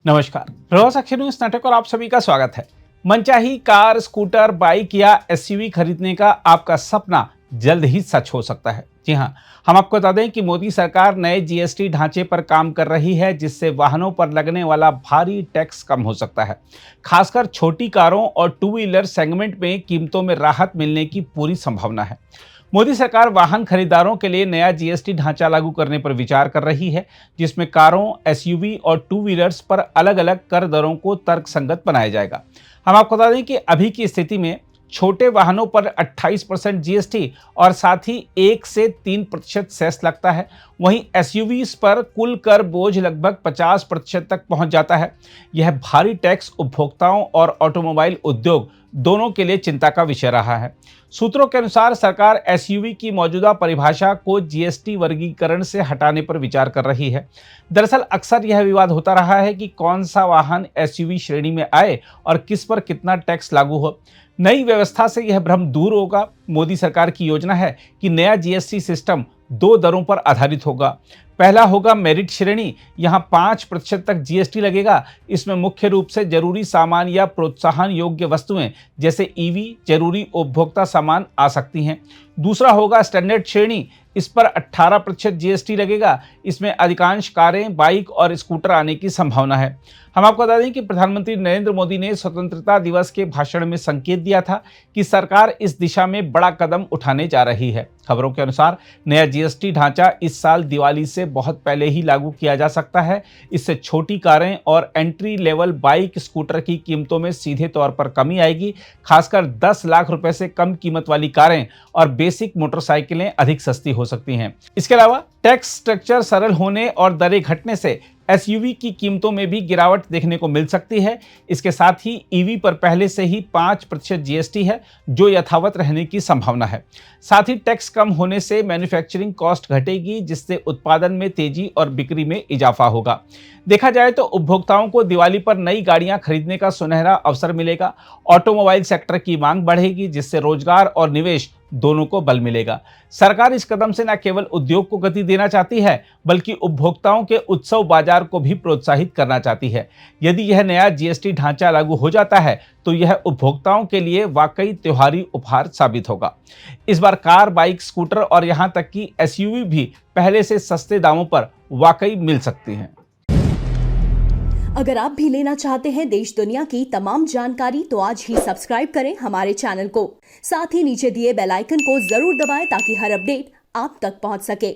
नमस्कार, प्रवास अक्षर न्यूज नाटक और आप सभी का स्वागत है। मनचाही कार, स्कूटर, बाइक या एसयूवी खरीदने का आपका सपना जल्द ही सच हो सकता है। जी हाँ, हम आपको बता दें कि मोदी सरकार नए जीएसटी ढांचे पर काम कर रही है, जिससे वाहनों पर लगने वाला भारी टैक्स कम हो सकता है। खासकर छोटी कारों और टू व्हीलर सेगमेंट में कीमतों में राहत मिलने की पूरी संभावना है। मोदी सरकार वाहन खरीदारों के लिए नया जीएसटी ढांचा लागू करने पर विचार कर रही है, जिसमें कारों, एसयूवी और टू व्हीलर्स पर अलग अलग कर दरों को तर्कसंगत बनाया जाएगा। हम आपको बता दें कि अभी की स्थिति में छोटे वाहनों पर 28% जीएसटी और साथ ही 1 से 3% सेस लगता है। वहीं एसयूवीज पर कुल कर बोझ लगभग 50% तक पहुंच जाता है। यह भारी टैक्स उपभोक्ताओं और ऑटोमोबाइल उद्योग दोनों के लिए चिंता का विषय रहा है। सूत्रों के अनुसार सरकार एसयूवी की मौजूदा परिभाषा को जीएसटी वर्गीकरण से हटाने पर विचार कर रही है। दरअसल अक्सर यह विवाद होता रहा है कि कौन सा वाहन एसयूवी श्रेणी में आए और किस पर कितना टैक्स लागू हो। नई व्यवस्था से यह भ्रम दूर होगा। मोदी सरकार की योजना है कि नया जीएसटी सिस्टम 2 दरों पर आधारित होगा। पहला होगा मेरिट श्रेणी, यहाँ 5% तक जीएसटी लगेगा। इसमें मुख्य रूप से जरूरी सामान या प्रोत्साहन योग्य वस्तुएं जैसे ईवी, जरूरी उपभोक्ता सामान आ सकती हैं। दूसरा होगा स्टैंडर्ड श्रेणी, इस पर 18% जीएसटी लगेगा। इसमें अधिकांश कारें, बाइक और स्कूटर आने की संभावना है। हम आपको बता दें कि प्रधानमंत्री नरेंद्र मोदी ने स्वतंत्रता दिवस के भाषण में संकेत दिया था कि सरकार इस दिशा में बड़ा कदम उठाने जा रही है। खबरों के अनुसार नया जीएसटी ढांचा इस साल दिवाली से बहुत पहले ही लागू किया जा सकता है। इससे छोटी कारें और एंट्री लेवल बाइक, स्कूटर की कीमतों में सीधे तौर पर कमी आएगी। खासकर 10 लाख रुपए से कम कीमत वाली कारें और बेसिक मोटरसाइकिलें अधिक सस्ती हो सकती हैं। इसके अलावा टैक्स स्ट्रक्चर सरल होने और दरें घटने से एसयूवी की कीमतों में भी गिरावट देखने को मिल सकती है। इसके साथ ही ईवी पर पहले से ही 5% जीएसटी है, जो यथावत रहने की संभावना है। साथ ही टैक्स कम होने से मैन्युफैक्चरिंग कॉस्ट घटेगी, जिससे उत्पादन में तेजी और बिक्री में इजाफा होगा। देखा जाए तो उपभोक्ताओं को दिवाली पर नई गाड़ियां खरीदने का सुनहरा अवसर मिलेगा। ऑटोमोबाइल सेक्टर की मांग बढ़ेगी, जिससे रोजगार और निवेश दोनों को बल मिलेगा। सरकार इस कदम से न केवल उद्योग को गति देना चाहती है, बल्कि उपभोक्ताओं के उत्सव बाजार को भी प्रोत्साहित करना चाहती है। यदि यह नया जीएसटी ढांचा लागू हो जाता है तो यह उपभोक्ताओं के लिए वाकई त्योहारी उपहार साबित होगा। इस बार कार, बाइक, स्कूटर और यहां तक कि एसयूवी भी पहले से सस्ते दामों पर वाकई मिल सकती हैं। अगर आप भी लेना चाहते हैं देश दुनिया की तमाम जानकारी तो आज ही सब्सक्राइब करें हमारे चैनल को। साथ ही नीचे दिए बेल आइकन को जरूर दबाएं ताकि हर अपडेट आप तक पहुंच सके।